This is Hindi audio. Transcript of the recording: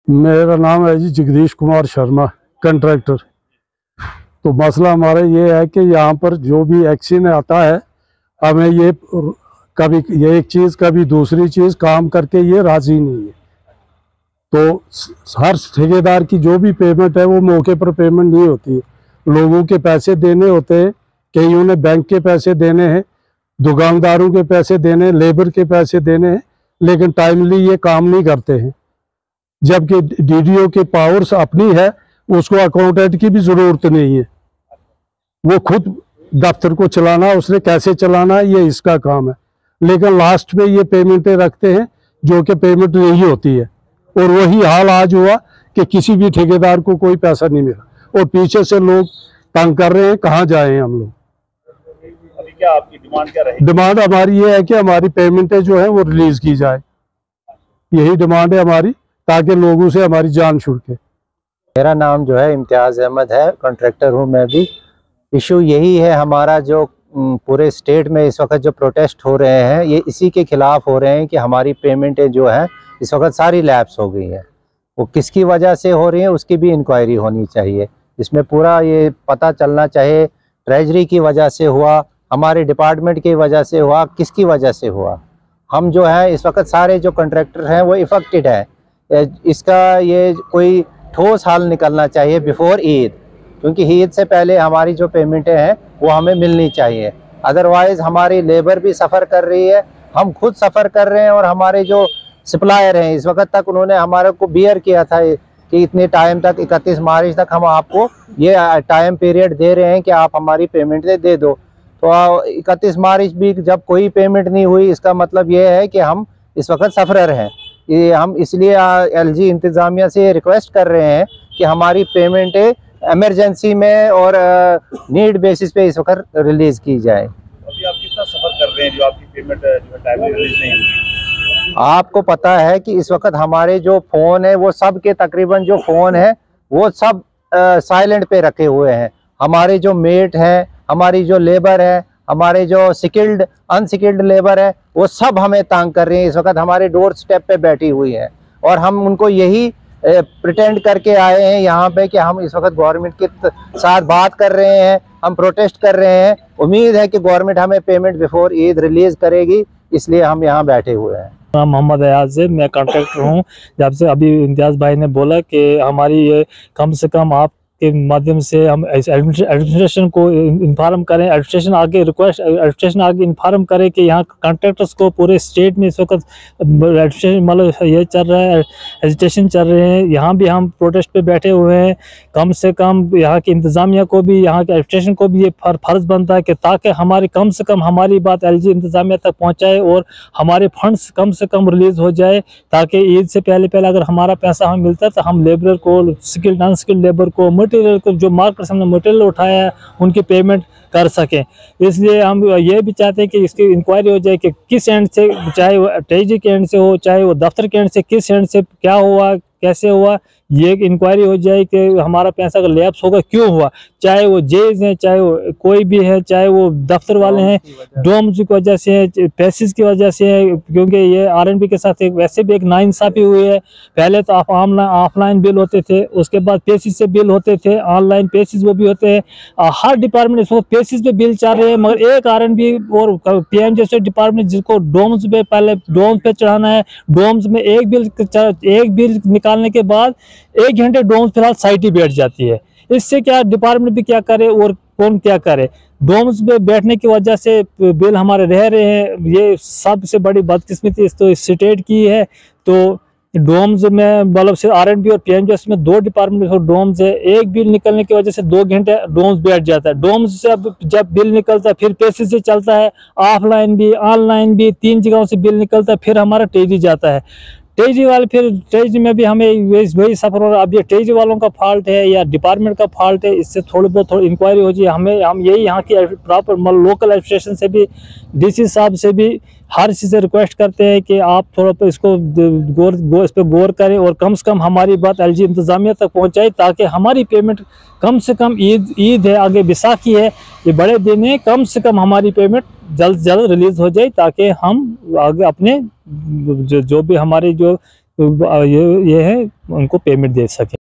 मेरा नाम है जी जगदीश कुमार शर्मा, कंट्रैक्टर। तो मसला हमारा ये है कि यहाँ पर जो भी एक्शन आता है, हमें ये कभी ये एक चीज़ कभी दूसरी चीज़ काम करके ये राजी नहीं है। तो हर ठेकेदार की जो भी पेमेंट है वो मौके पर पेमेंट नहीं होती है। लोगों के पैसे देने होते हैं, कईयों ने बैंक के पैसे देने हैं, दुकानदारों के पैसे देने, लेबर के पैसे देने हैं, लेकिन टाइमली ये काम नहीं करते हैं। जबकि डीडीओ के पावर्स अपनी है, उसको अकाउंटेंट की भी जरूरत नहीं है। वो खुद दफ्तर को चलाना, उसने कैसे चलाना ये इसका काम है। लेकिन लास्ट में ये पेमेंटें रखते हैं जो कि पेमेंट नहीं होती है। और वही हाल आज हुआ कि किसी भी ठेकेदार को कोई पैसा नहीं मिला और पीछे से लोग तंग कर रहे हैं। कहाँ जाएं हम लोग? अभी क्या आपकी डिमांड क्या रहेगी? डिमांड हमारी ये है कि हमारी पेमेंटें जो है वो रिलीज की जाए। यही डिमांड है हमारी, ताकि लोगों से हमारी जान छुड़के। मेरा नाम जो है इम्तियाज़ अहमद है, कॉन्ट्रैक्टर हूँ मैं भी। इशू यही है हमारा, जो पूरे स्टेट में इस वक्त जो प्रोटेस्ट हो रहे हैं ये इसी के खिलाफ हो रहे हैं कि हमारी पेमेंटें जो हैं इस वक्त सारी लैप्स हो गई हैं। वो किसकी वजह से हो रही हैं उसकी भी इंक्वायरी होनी चाहिए। इसमें पूरा ये पता चलना चाहिए, ट्रेजरी की वजह से हुआ, हमारे डिपार्टमेंट की वजह से हुआ, किसकी वजह से हुआ। हम जो है इस वक्त सारे जो कॉन्ट्रैक्टर हैं वो इफेक्टेड है। इसका ये कोई ठोस हल निकलना चाहिए बिफोर ईद, क्योंकि ईद से पहले हमारी जो पेमेंटें हैं वो हमें मिलनी चाहिए। अदरवाइज़ हमारी लेबर भी सफ़र कर रही है, हम खुद सफ़र कर रहे हैं, और हमारे जो सप्लायर हैं इस वक्त तक उन्होंने हमारे को बियर किया था कि इतने टाइम तक 31 मार्च तक हम आपको ये टाइम पीरियड दे रहे हैं कि आप हमारी पेमेंटें दे दो। तो 31 मार्च भी जब कोई पेमेंट नहीं हुई, इसका मतलब ये है कि हम इस वक्त सफ़रर हैं। ये हम इसलिए एलजी इंतज़ामिया से रिक्वेस्ट कर रहे हैं कि हमारी पेमेंटें एमरजेंसी में और नीड बेसिस पे इस वक्त रिलीज़ की जाए। अभी आप कितना सफर कर रहे हैं जो आपकी पेमेंट जो है टाइमली रिलीज नहीं हुई? आपको पता है कि इस वक्त हमारे जो फ़ोन है वो सब के तकरीबन जो फ़ोन है वो सब साइलेंट पे रखे हुए हैं। हमारे जो मेट हैं, हमारी जो लेबर है, हमारे जो स्किल्ड अनस्किल्ड लेबर है, वो सब हमें तंग कर रही है। इस वक्त हमारे डोर स्टेप पे बैठी हुई है और हम उनको यही प्रिटेंड करके आए हैं यहाँ पे कि हम इस वक्त गवर्नमेंट के साथ बात कर रहे हैं, हम प्रोटेस्ट कर रहे हैं। उम्मीद है कि गवर्नमेंट हमें पेमेंट बिफोर ईद रिलीज़ करेगी, इसलिए हम यहाँ बैठे हुए हैं। नाम मोहम्मद अयाज है, मैं कॉन्ट्रैक्टर हूँ। जब से अभी इम्तियाज़ भाई ने बोला कि हमारी ये कम से कम आप के माध्यम से हम एडमिनिस्ट्रेशन को इन्फॉर्म करें, एडमिनिस्ट्रेशन आगे रिक्वेस्ट, एडमिनिस्ट्रेशन आगे इन्फॉर्म करें कि यहाँ कॉन्ट्रैक्टर्स को पूरे स्टेट में इस वक्त एडमिनिस्ट्रेशन मतलब ये चल रहा है, एजिटेशन चल रहे हैं। यहाँ भी हम प्रोटेस्ट पे बैठे हुए हैं। कम से कम यहाँ की इंतज़ामिया को भी, यहाँ के एडमिनिस्ट्रेशन को भी ये फ़र्ज़ बनता है कि ताकि हमारी कम से कम हमारी बात एलजी इंतज़ामिया तक पहुँचाए और हमारे फंड्स कम से कम रिलीज़ हो जाए, ताकि ईद से पहले अगर हमारा पैसा हमें मिलता है तो हम लेबर को, स्किल्ड अनस्किल्ड लेबर को, मटेरियल को, जो मार्केट से हमने मटेरियल उठाया है उनकी पेमेंट कर सकें। इसलिए हम ये भी चाहते हैं कि इसकी इंक्वायरी हो जाए कि किस एंड से, चाहे वो ट्रेजरी के एंड से हो, चाहे वो दफ्तर के एंड से, किस एंड से क्या हुआ, कैसे हुआ, ये इंक्वायरी हो जाए कि हमारा पैसा अगर लैप्स होगा क्यों हुआ। चाहे वो जेज हैं, चाहे वो कोई भी है, चाहे वो दफ्तर वाले हैं, डोम्स की वजह से है, पैसेज की वजह से है, क्योंकि ये आरएनबी के साथ वैसे भी एक नाइंसाफ़ी हुई है। पहले तो आप ऑफलाइन बिल होते थे, उसके बाद पेसिस से बिल होते थे, ऑनलाइन पेसिस वो भी होते हैं। हर डिपार्टमेंट इसको पेसिस पे बिल चल रहे हैं, मगर एक आरएनबी और पीएम जैसे डिपार्टमेंट जिसको डोम्स पे पहले डोम्स पे चढ़ाना है, डोम्स में एक बिल निकालने के बाद 1 घंटे डोम्स फिलहाल साइट ही बैठ जाती है। इससे क्या डिपार्टमेंट भी क्या करे और कौन क्या करे। डोम्स पे बैठने की वजह से बिल हमारे रह रहे हैं। ये सबसे बड़ी बदकिस्मती इस तो स्टेट की है। तो डोम्स में मतलब सिर्फ आरएनबी और पीएमजीएस में 2 डिपार्टमेंट में डोम्स है। एक बिल निकलने की वजह से 2 घंटे डोम्स बैठ जाता है। डोम्स से अब जब बिल निकलता है फिर पैसे से चलता है, ऑफलाइन भी ऑनलाइन भी 3 जगहों से बिल निकलता है, फिर हमारा ट्रेजरी जाता है। ट्रेजरी वाले फिर ट्रेजरी में भी हमें वही सफ़र हो रहा है। अब ये ट्रेजरी वालों का फॉल्ट है या डिपार्टमेंट का फॉल्ट है, इससे थोड़ी इंक्वायरी हो जाए। हम यही यहाँ की प्रॉपर लोकल एडमिनिस्ट्रेशन से भी, डीसी साहब से भी हर चीज़ से रिक्वेस्ट करते हैं कि आप थोड़ा पे इसको इस पर गौर करें और कम से कम हमारी बात एलजी इंतज़ामिया तक पहुँचाए, ताकि हमारी पेमेंट कम से कम ईद है, आगे बैसाखी है, ये बड़े दिन है, कम से कम हमारी पेमेंट जल्द से जल्द रिलीज़ हो जाए, ताकि हम आगे अपने जो भी हमारी जो ये है उनको पेमेंट दे सकें।